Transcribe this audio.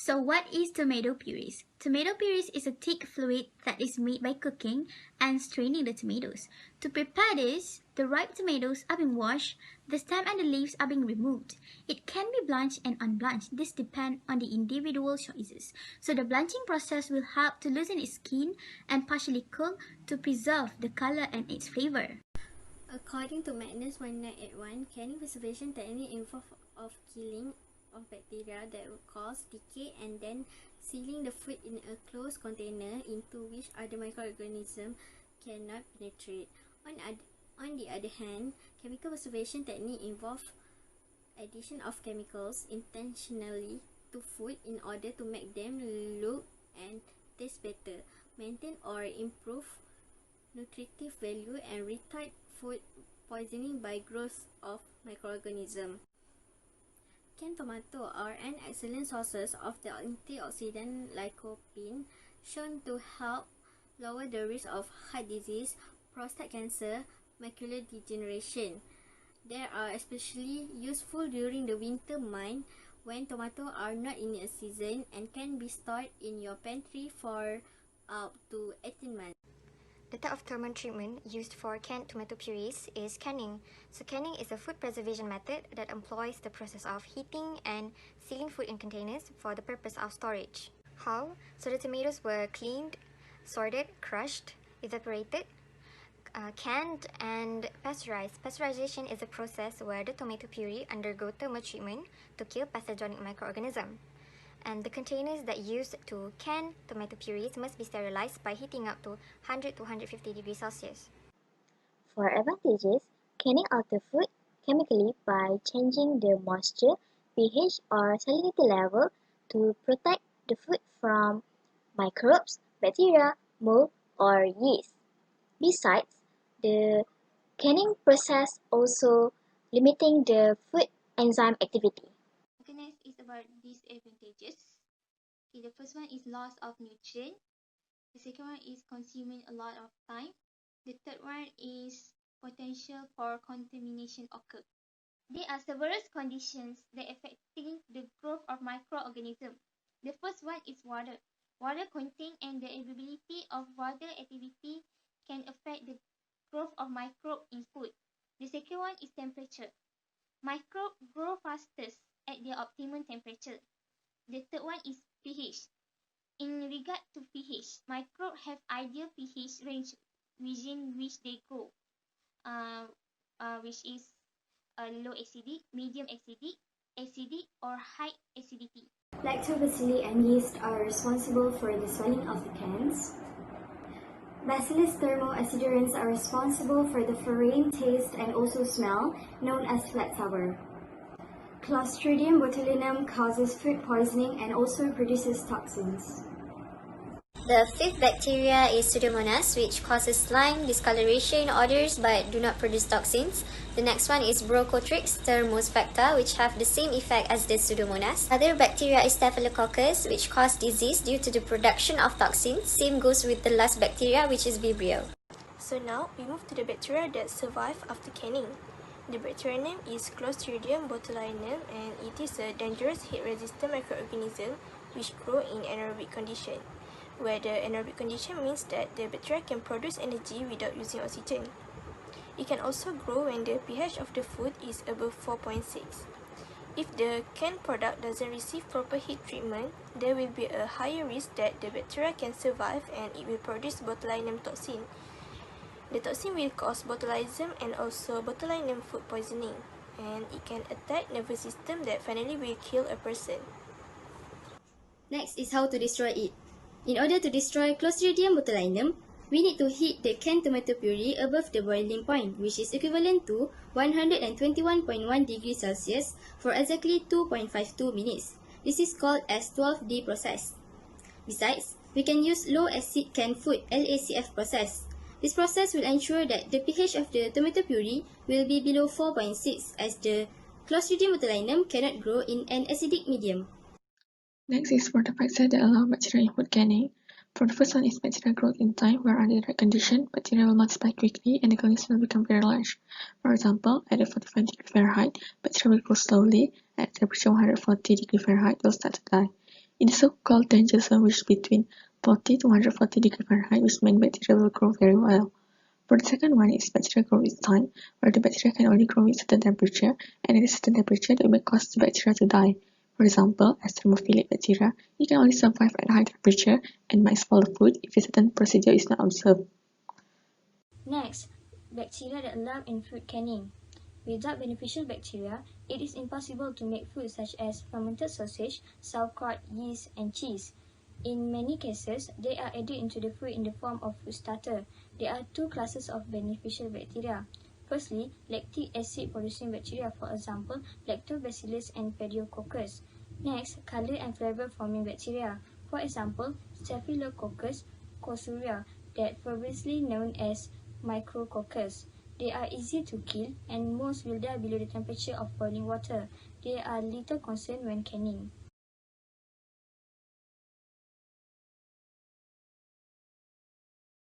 So what is tomato purees? Tomato purees is a thick fluid that is made by cooking and straining the tomatoes. To prepare this, the ripe tomatoes are being washed, the stem and the leaves are being removed. It can be blanched and unblanched. This depends on the individual choices. So the blanching process will help to loosen its skin and partially cool to preserve the color and its flavor. According to Magnus 1981, canning preservation technique involves of killing of bacteria that will cause decay and then sealing the food in a closed container into which other microorganisms cannot penetrate. On the other hand, chemical preservation technique involve addition of chemicals intentionally to food in order to make them look and taste better, maintain or improve nutritive value, and retard food poisoning by growth of microorganisms. Canned tomato are an excellent source of the antioxidant lycopene, shown to help lower the risk of heart disease, prostate cancer, macular degeneration. They are especially useful during the winter months when tomatoes are not in a season and can be stored in your pantry for up to 18 months. The type of thermal treatment used for canned tomato purees is canning. So canning is a food preservation method that employs the process of heating and sealing food in containers for the purpose of storage. How? So the tomatoes were cleaned, sorted, crushed, evaporated, canned, and pasteurized. Pasteurization is a process where the tomato puree undergo thermal treatment to kill pathogenic microorganisms. And the containers that used to can tomato purees must be sterilized by heating up to 100 to 150 degrees Celsius. For advantages, canning alters food chemically by changing the moisture, pH or salinity level to protect the food from microbes, bacteria, mold or yeast. Besides, the canning process also limiting the food enzyme activity. Next is about disadvantages. The first one is loss of nutrient. The second one is consuming a lot of time. The third one is potential for contamination occur. There are several conditions that affecting the growth of microorganisms. The first one is water. Water content and the availability of water activity can affect the growth of microbe in food. The second one is temperature. Microbes grow fastest at their optimum temperature. The third one is pH. In regard to pH, microbes have ideal pH range within which they grow, which is low acidic, medium acidic, or high acidity. Lactobacilli and yeast are responsible for the swelling of the cans. Bacillus thermoacidurans are responsible for the foreign taste and also smell, known as flat sour. Clostridium botulinum causes food poisoning and also produces toxins. The fifth bacteria is Pseudomonas, which causes slime, discoloration, odors but do not produce toxins. The next one is Brocotrix thermospecta, which have the same effect as the Pseudomonas. Other bacteria is Staphylococcus, which cause disease due to the production of toxins. Same goes with the last bacteria, which is Vibrio. So now we move to the bacteria that survive after canning. The bacteria name is Clostridium botulinum, and it is a dangerous heat-resistant microorganism which grow in anaerobic condition, where the anaerobic condition means that the bacteria can produce energy without using oxygen. It can also grow when the pH of the food is above 4.6. If the canned product doesn't receive proper heat treatment, there will be a higher risk that the bacteria can survive and it will produce botulinum toxin. The toxin will cause botulism and also botulinum food poisoning, and it can attack nervous system that finally will kill a person. Next is how to destroy it. In order to destroy Clostridium botulinum, we need to heat the canned tomato puree above the boiling point, which is equivalent to 121.1 degrees Celsius for exactly 2.52 minutes. This is called as 12D process. Besides, we can use low acid canned food LACF process. This process will ensure that the pH of the tomato puree will be below 4.6 as the Clostridium botulinum cannot grow in an acidic medium. Next is for the factors that allow bacteria in food canning. For the first one is bacterial growth in time, where under the right condition, bacteria will multiply quickly and the colonies will become very large. For example, at 45 degrees Fahrenheit, bacteria will grow slowly. At temperature 140 degrees Fahrenheit, they'll start to die. In the so-called danger zone, which is between 40 to 140 degrees Fahrenheit, which means bacteria will grow very well. For the second one is bacteria grow with time, where the bacteria can only grow with certain temperature, and at a certain temperature that may cause the bacteria to die. For example, as thermophilic bacteria, it can only survive at high temperature and might spoil the food if a certain procedure is not observed. Next, bacteria that live in food canning. Without beneficial bacteria, it is impossible to make food such as fermented sausage, sauerkraut, yeast, and cheese. In many cases, they are added into the food in the form of food starter. There are two classes of beneficial bacteria. Firstly, lactic acid producing bacteria, for example, lactobacillus and pediococcus. Next, color and flavor forming bacteria, for example, staphylococcus cosuria, that previously known as micrococcus. They are easy to kill, and most will die below the temperature of boiling water. They are little concern when canning.